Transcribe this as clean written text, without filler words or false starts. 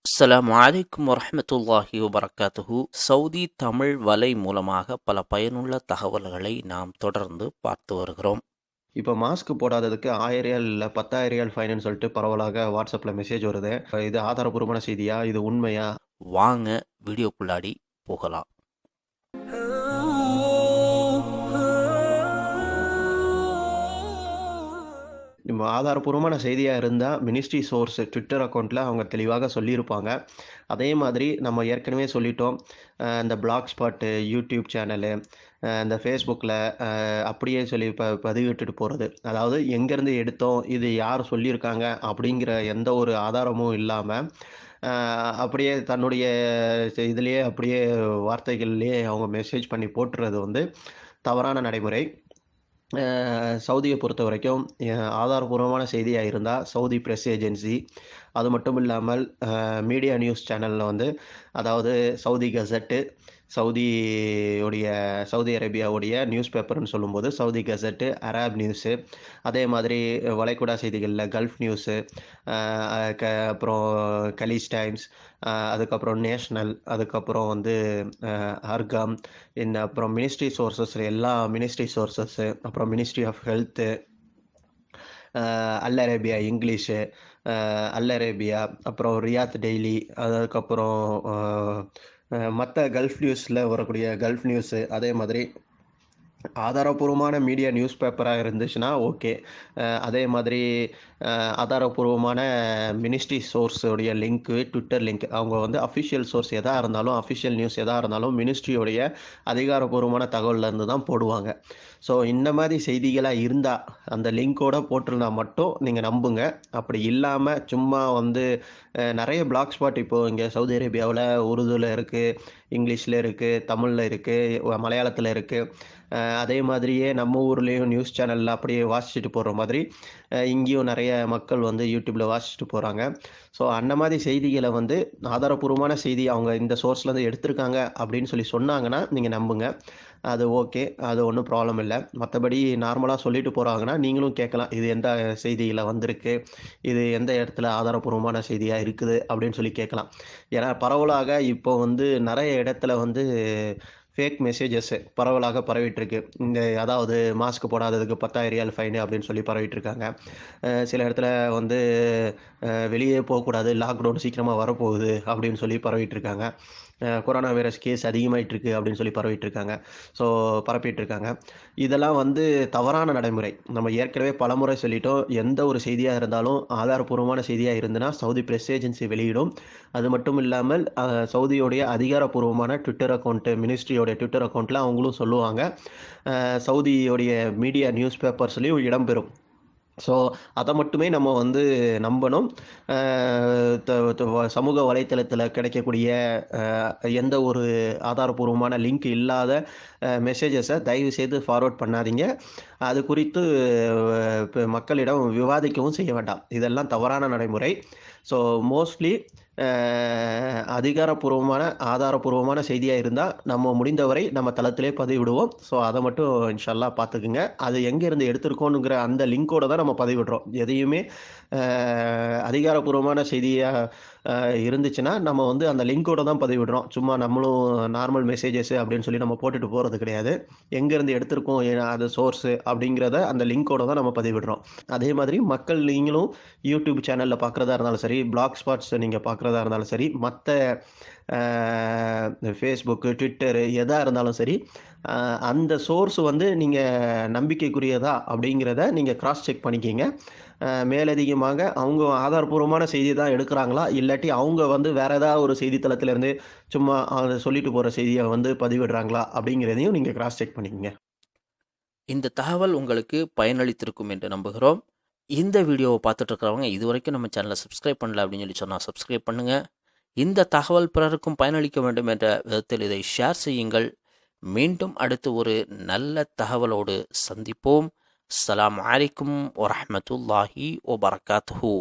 அஸ்ஸலாமு அலைக்கும் வரஹ்மத்துல்லாஹி வபரகாத்துஹு. சவுதி தமிழ் வலை மூலமாக பல பயனுள்ள தகவல்களை நாம் தொடர்ந்து பார்த்து வருகிறோம். இப்போ மாஸ்க் போடாததுக்கு 1000 ரியால் இல்ல 10,000 ரியால் ஃபைனுன்னு சொல்லிட்டு பரவலாக வாட்ஸ்அப்ல மெசேஜ் வருது. இது ஆதாரப்பூர்வமான செய்தியா? இது உண்மையா? வாங்க வீடியோக்குள்ளாடி போகலாம். நம்ம ஆதாரப்பூர்வமான செய்தியா இருந்தா மினிஸ்ட்ரி சோர்ஸ் ட்விட்டர் அக்கவுண்ட்ல அவங்க தெளிவாக சொல்லியிருப்பாங்க. அதே மாதிரி நம்ம ஏற்கனவே சொல்லிட்டோம். இந்த பிளாக் ஸ்பாட்டு, யூடியூப் சேனலு, இந்த ஃபேஸ்புக்கில் அப்படியே சொல்லி பதிவிட்டுட்டு போகிறது. அதாவது எங்கேருந்து எடுத்தோம், இது யார் சொல்லியிருக்காங்க அப்படிங்கிற எந்த ஒரு ஆதாரமும் இல்லாமல் அப்படியே தன்னுடைய இதுலேயே அப்படியே வார்த்தைகள்லேயே அவங்க மெசேஜ் பண்ணி போட்டுறது வந்து தவறான நடைமுறை. சவுதியை பொறுத்தவரைக்கும் ஆதாரபூர்வமான செய்தியா இருந்தா சவுதி பிரஸ் ஏஜென்சி, அது மட்டும் இல்லாமல் மீடியா நியூஸ் சேனல்ல வந்து அதாவது சவுதி கசட்டு, சவுதியுடைய சவுதி அரேபியாவுடைய நியூஸ் பேப்பர்ன்னு சொல்லும்போது சவுதி கசட்டு, அரேப் நியூஸு, அதே மாதிரி வளைகுடா செய்திகளில் கல்ஃப் நியூஸு, அப்புறம் கலீஜ் டைம்ஸ், அதுக்கப்புறம் நேஷ்னல், அதுக்கப்புறம் வந்து அர்காம், அப்புறம் மினிஸ்ட்ரி சோர்சஸ் எல்லா மினிஸ்ட்ரி சோர்சஸ்ஸு, அப்புறம் ministry of health, al Arabiya English, al Arabiya, அப்புறம் ரியாத் டெய்லி, அதுக்கப்புறம் மற்ற கல்ஃப் நியூஸில் வரக்கூடிய கல்ஃப் நியூஸு, அதே மாதிரி ஆதாரப்பூர்வமான மீடியா நியூஸ் பேப்பராக இருந்துச்சுன்னா ஓகே. அதே மாதிரி ஆதாரப்பூர்வமான மினிஸ்ட்ரி சோர்ஸுடைய லிங்க்கு, ட்விட்டர் லிங்க், அவங்க வந்து அஃபிஷியல் சோர்ஸ் எதாக இருந்தாலும், அஃபிஷியல் நியூஸ் எதாக இருந்தாலும் மினிஸ்ட்ரியோடைய அதிகாரப்பூர்வமான தகவல்லேருந்து தான் போடுவாங்க. ஸோ இந்த மாதிரி செய்திகளாக இருந்தால் அந்த லிங்க்கோடு போட்டிருந்தா மட்டும் நீங்கள் நம்புங்க. அப்படி இல்லாமல் சும்மா வந்து நிறைய பிளாக் ஸ்பாட் இப்போது இங்கே சவுதி அரேபியாவில் உருதுவில் இருக்குது, இங்கிலீஷில் இருக்குது, தமிழில் இருக்குது, மலையாளத்தில் இருக்குது. அதே மாதிரியே நம்ம ஊர்லேயும் நியூஸ் சேனலில் அப்படியே வாசிச்சுட்டு போகிற மாதிரி இங்கேயும் நிறைய மக்கள் வந்து யூடியூப்பில் வாசிச்சுட்டு போகிறாங்க. ஸோ அந்த மாதிரி செய்திகளை வந்து ஆதாரப்பூர்வமான செய்தி அவங்க இந்த சோர்ஸ்லேருந்து எடுத்திருக்காங்க அப்படின்னு சொல்லி சொன்னாங்கன்னா நீங்கள் நம்புங்க. அது ஓகே, அது ஒன்றும் ப்ராப்ளம் இல்லை. மற்றபடி நார்மலாக சொல்லிட்டு போகிறாங்கன்னா நீங்களும் கேட்கலாம், இது எந்த செய்தியில் வந்திருக்கு, இது எந்த இடத்துல ஆதாரப்பூர்வமான செய்தியாக இருக்குது அப்படின்னு சொல்லி கேட்கலாம். ஏன்னா பரவலாக இப்போ வந்து நிறைய இடத்துல வந்து ஃபேக் மெசேஜஸ் பரவலாக பரவிட்டுருக்கு. அதாவது மாஸ்க் போடாததுக்கு 10,000 ரியால் ஃபைனு அப்படின்னு சொல்லி பரவிட்டுருக்காங்க. சில இடத்துல வந்து வெளியே போகக்கூடாது, லாக்டவுன் சீக்கிரமாக வரப்போகுது அப்படின்னு சொல்லி பரவிட்டுருக்காங்க. கொரோனா வைரஸ் கேஸ் அதிகமாகிட்டுருக்கு அப்படின்னு சொல்லி பரவிட்டுருக்காங்க. ஸோ பரப்பிட்டுருக்காங்க. இதெல்லாம் வந்து தவறான நடைமுறை. நம்ம ஏற்கனவே பலமுறை சொல்லிட்டோம், எந்த ஒரு செய்தியாக இருந்தாலும் ஆதாரப்பூர்வமான செய்தியாக இருந்ததுன்னா சவுதி பிரஸ் ஏஜென்சி வெளியிடும். அது மட்டும் இல்லாமல் சவுதியோடைய அதிகாரப்பூர்வமான ட்விட்டர் அக்கௌண்ட்டு, மினிஸ்ட்ரியோடைய ட்விட்டர் அக்கௌண்ட்டில் அவங்களும் சொல்லுவாங்க. சவுதியோடைய மீடியா நியூஸ் பேப்பர்ஸ்லேயும் இடம்பெறும். ஸோ அதை மட்டுமே நம்ம வந்து நம்பணும். சமூக வலைத்தளத்தில் கிடைக்கக்கூடிய எந்த ஒரு ஆதாரப்பூர்வமான லிங்க் இல்லாத மெசேஜஸை தயவுசெய்து ஃபார்வர்ட் பண்ணாதீங்க. அது குறித்து மக்களிடம் விவாதிக்கவும் செய்ய வேண்டாம். இதெல்லாம் தவறான நடைமுறை. ஸோ மோஸ்ட்லி அதிகாரப்பூர்வமான ஆதாரப்பூர்வமான செய்தியாக இருந்தால் நம்ம முடிந்தவரை நம்ம தளத்திலே பதிவிடுவோம். ஸோ அதை மட்டும் இன்ஷா அல்லாஹ் பார்த்துக்குங்க. அது எங்கேருந்து எடுத்திருக்கோனுங்கிற அந்த லிங்கோடு தான் நம்ம பதிவிடுறோம். எதையுமே அதிகாரப்பூர்வமான செய்தியாக இருந்துச்சுன்னா நம்ம வந்து அந்த லிங்கோடு தான் பதிவிடுறோம். சும்மா நம்மளும் நார்மல் மெசேஜஸ் அப்படின்னு சொல்லி நம்ம போட்டுட்டு போகிறது கிடையாது. எங்கேருந்து எடுத்திருக்கோம், அது சோர்ஸு அப்படிங்கிறத அந்த லிங்கோடு தான் நம்ம பதிவிடுறோம். அதே மாதிரி மக்கள் நீங்களும் யூடியூப் சேனலில் பார்க்குறதா இருந்தாலும் சரி, பிளாக் ஸ்பாட்ஸ் நீங்கள் பார்க்குறதா இருந்தாலும் சரி, மற்ற ஃபேஸ்புக்கு, ட்விட்டரு எதாக இருந்தாலும் சரி, அந்த சோர்ஸ் வந்து நீங்கள் நம்பிக்கைக்குரியதா அப்படிங்கிறத நீங்கள் கிராஸ் செக் பண்ணிக்கிங்க. மேலதிகமாக அவங்க ஆதாரப்பூர்வமான செய்தி தான் எடுக்கிறாங்களா, இல்லாட்டி அவங்க வந்து வேறு ஏதாவது ஒரு செய்தித்தளத்திலேருந்து சும்மா அதை சொல்லிட்டு போகிற செய்தியை வந்து பதிவிடுறாங்களா அப்படிங்கிறதையும் நீங்கள் கிராஸ் செக் பண்ணிக்கங்க. இந்த தகவல் உங்களுக்கு பயனளித்திருக்கும் என்று நம்புகிறோம். இந்த வீடியோவை பார்த்துட்டு இருக்கிறவங்க இதுவரைக்கும் நம்ம சேனலை சப்ஸ்கிரைப் பண்ணல அப்படின்னு சொல்லி சொன்னால் சப்ஸ்கிரைப் பண்ணுங்கள். இந்த தகவல் பிறருக்கும் பயனளிக்க வேண்டும் என்ற விதத்தில் இதை ஷேர் செய்யுங்கள். மீண்டும் அடுத்து ஒரு நல்ல தகவலோடு சந்திப்போம். அஸ்ஸலாமு அலைக்கும் வரஹ்மத்துல்லாஹி வபரகாத்துஹு.